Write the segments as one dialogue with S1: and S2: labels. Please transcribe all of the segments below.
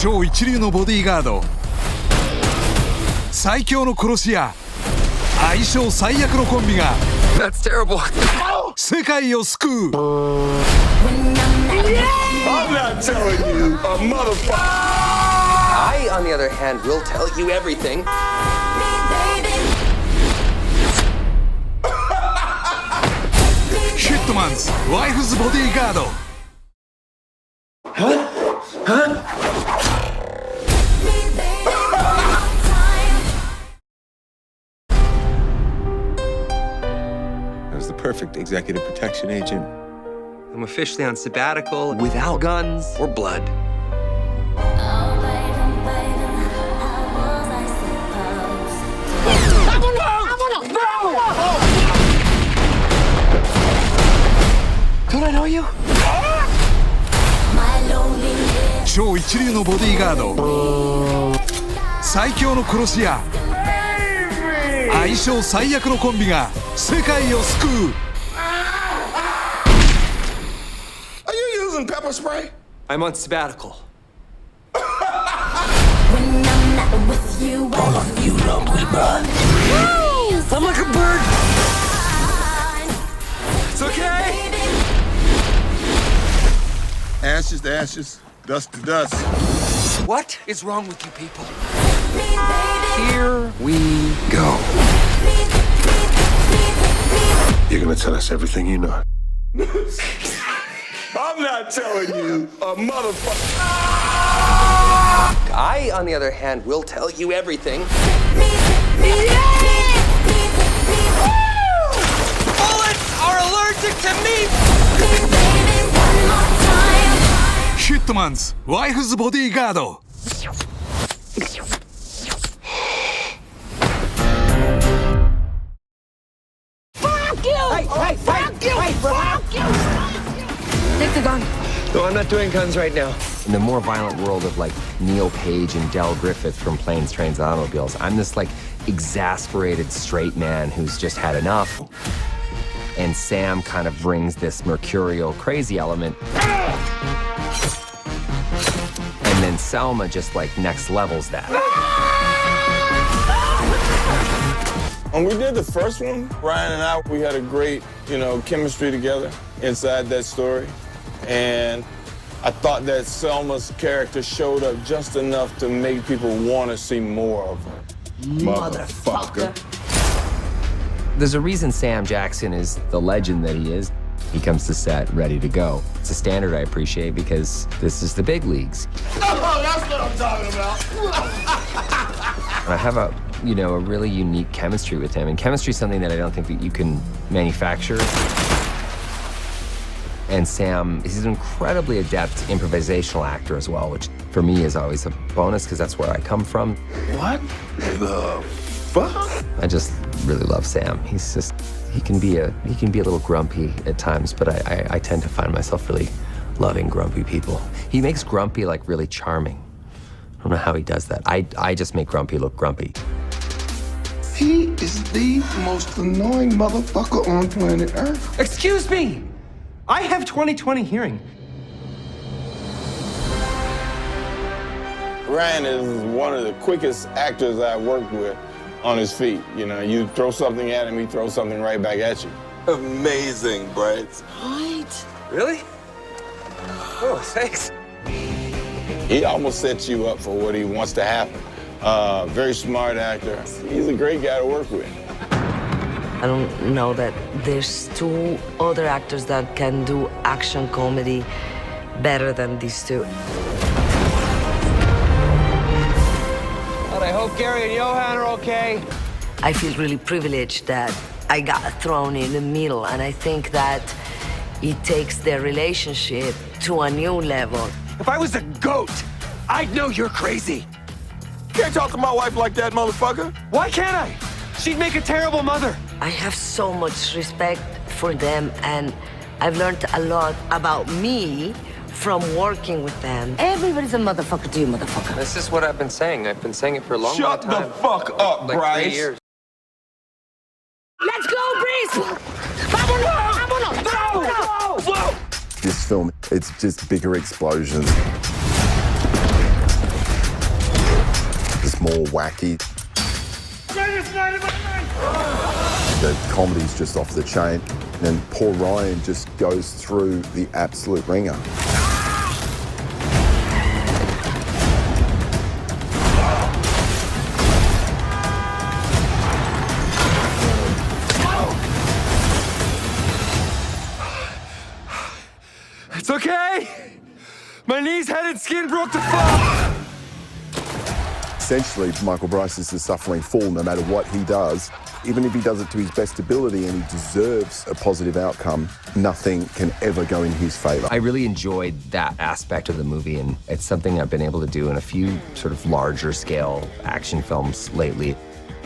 S1: 超一流のボディガード、最強の殺し屋、相性最悪のコンビが世界を救う。
S2: I'm not telling you, a motherfucker.
S3: I, on the other hand, will tell you everything.
S1: Hitman's ワイフズボディガード。
S4: I was the perfect executive protection agent.
S3: I'm officially on sabbatical without guns or blood. Don't I know you?
S1: 超一流のボディガード、最強の殺し屋、相性最悪のコンビが世界を救う。
S2: Are you using pepper spray?
S3: I'm on sabbatical.
S2: You lonely bird.
S3: I'm like a bird. It's okay.
S4: Ashes to ashes, dust to dust.
S3: What is wrong with you people? Here we go.
S4: You're gonna tell us everything you know.
S2: I'm not telling you, a motherfucker.
S3: I, on the other hand, will tell you everything. Bullets are allergic to meat.
S1: Hitman's ワイフズボディガード。
S5: Take the gun.
S3: No, I'm not doing guns right now. In the more violent world of like Neil Page and Del Griffith from Planes, Trains, and Automobiles, I'm this like exasperated straight man who's just had enough. And Sam kind of brings this mercurial crazy element. And then Selma just like next levels that.
S2: When we did the first one, Ryan and I, we had a great, chemistry together inside that story. And I thought that Selma's character showed up just enough to make people want to see more of her.
S5: Motherfucker.
S3: There's a reason Sam Jackson is the legend that he is. He comes to set ready to go. It's a standard I appreciate because this is the big leagues.
S2: Oh, that's what I'm talking about.
S3: I have a really unique chemistry with him. And chemistry is something that I don't think that you can manufacture. And Sam is an incredibly adept improvisational actor as well, which for me is always a bonus because that's where I come from.
S4: What the fuck?
S3: I just really love Sam. He can be a little grumpy at times, but I tend to find myself really loving grumpy people. He makes grumpy like really charming. I don't know how he does that. I just make grumpy look grumpy.
S4: He is the most annoying motherfucker on planet Earth.
S6: Excuse me! I have 20/20 hearing.
S2: Ryan is one of the quickest actors I've worked with on his feet. You throw something at him, he throws something right back at you. Amazing, Brad.
S5: What?
S3: Really? Oh, thanks.
S2: He almost sets you up for what he wants to happen. Very smart actor. He's a great guy to work with.
S5: I don't know that there's two other actors that can do action comedy better than these two.
S6: But I hope Gary and Johan are okay.
S5: I feel really privileged that I got thrown in the middle, and I think that it takes their relationship to a new level.
S6: If I was a goat, I'd know you're crazy.
S2: Can't talk to my wife like that, motherfucker.
S6: Why can't I? She'd make a terrible mother.
S5: I have so much respect for them, and I've learned a lot about me from working with them. Everybody's a motherfucker to you, motherfucker.
S3: This is what I've been saying. I've been saying it for a long,
S2: Shut
S3: long time.
S2: the fuck up,
S3: like
S2: Bryce.
S3: 3 years.
S5: Let's go, Breeze! Vámonos! Vámonos!
S4: This film, it's just bigger explosions.
S7: more wacky. The comedy's just off the chain, and poor Ryan just goes through the absolute ringer.
S6: It's okay. My knees, head, and skin broke the fall.
S7: Essentially, Michael Bryce is the suffering fool no matter what he does. Even if he does it to his best ability and he deserves a positive outcome, nothing can ever go in his favor.
S3: I really enjoyed that aspect of the movie, and it's something I've been able to do in a few sort of larger scale action films lately.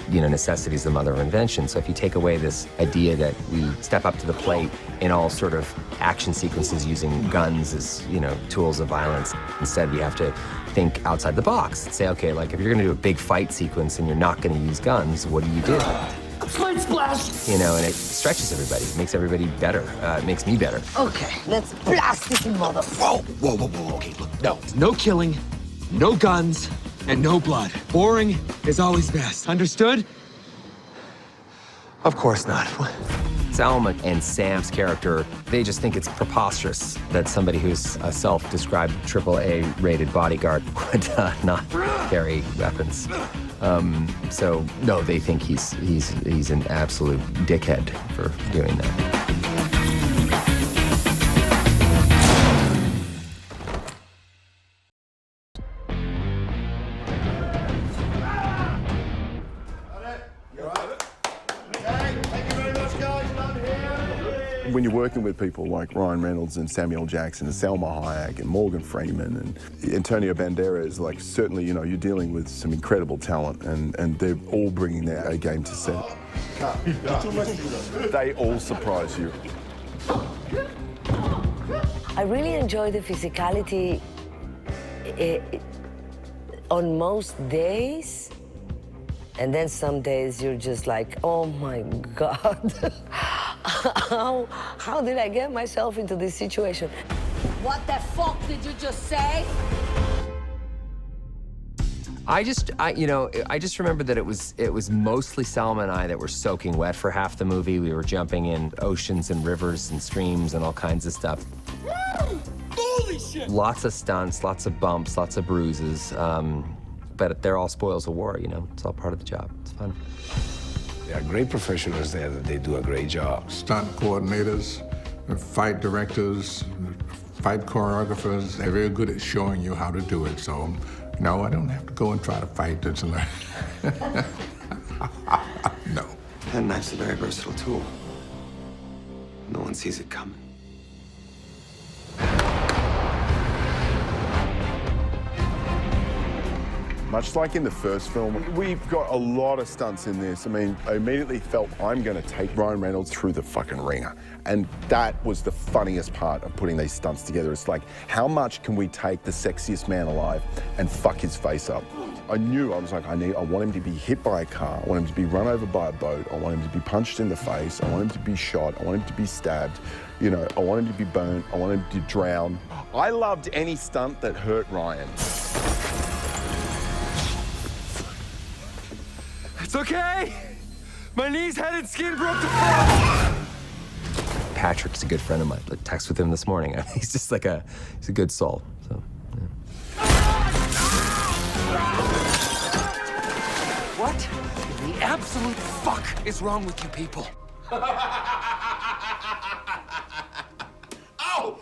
S3: You know, necessity is the mother of invention. So if you take away this idea that we step up to the plate in all sort of action sequences using guns as, you know, tools of violence, instead we have to think outside the box and say, okay, like if you're gonna do a big fight sequence and you're not gonna use guns, what do you do?
S5: Flame splash!
S3: You know, and it stretches everybody, it makes everybody better, it makes me better.
S5: Okay, let's blast this mother.
S6: Whoa. Okay, look, no killing, no guns, and no blood. Boring is always best. Understood? Of course not.
S3: Salma and Sam's character, they just think it's preposterous that somebody who's a self-described AAA rated bodyguard would not carry weapons. So no, they think he's an absolute dickhead for doing that.
S7: When you're working with people like Ryan Reynolds and Samuel Jackson and Salma Hayek and Morgan Freeman and Antonio Banderas, like certainly, you know, you're dealing with some incredible talent and they're all bringing their A game to set. They all surprise you.
S5: I really enjoy the physicality on most days. And then some days you're just like, oh my God. How did I get myself into this situation? What the fuck did you just say?
S3: I just remember that it was mostly Salma and I that were soaking wet for half the movie. We were jumping in oceans and rivers and streams and all kinds of stuff.
S6: Holy shit!
S3: Lots of stunts, lots of bumps, lots of bruises. But they're all spoils of war, you know? It's all part of the job. It's fun.
S8: There are great professionals there that they do a great job.
S9: Stunt coordinators, fight directors, fight choreographers, they're very good at showing you how to do it. So, no, I don't have to go and try to fight this and that. No.
S8: That knife's a very versatile tool. No one sees it coming.
S7: Much like in the first film, we've got a lot of stunts in this. I mean, I immediately felt I'm going to take Ryan Reynolds through the fucking ringer. And that was the funniest part of putting these stunts together. It's like, how much can we take the sexiest man alive and fuck his face up? I was like, I want him to be hit by a car. I want him to be run over by a boat. I want him to be punched in the face. I want him to be shot. I want him to be stabbed. You know, I want him to be burnt. I want him to drown. I loved any stunt that hurt Ryan.
S6: It's okay. My knees, head, and skin broke the fall.
S3: Patrick's a good friend of mine. I texted with him this morning. He's just like he's a good soul. So, yeah.
S6: What in the absolute fuck is wrong with you people?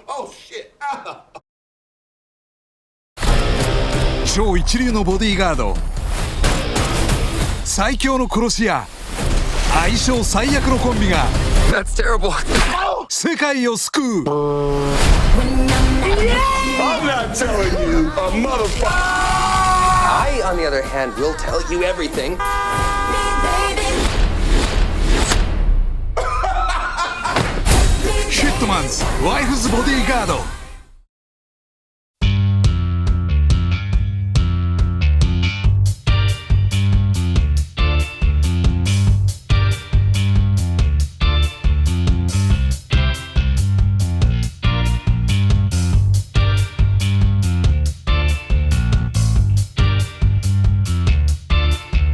S4: Oh, shit.
S1: 超一流のボディーガード、最強の殺し屋、相性最悪のコンビが
S6: That's terrible.
S1: 世界を救う。
S2: I'm not telling you, a motherfucker.
S6: I, on the other hand, will tell you everything.
S1: ヒットマンズワイフズボディーガード。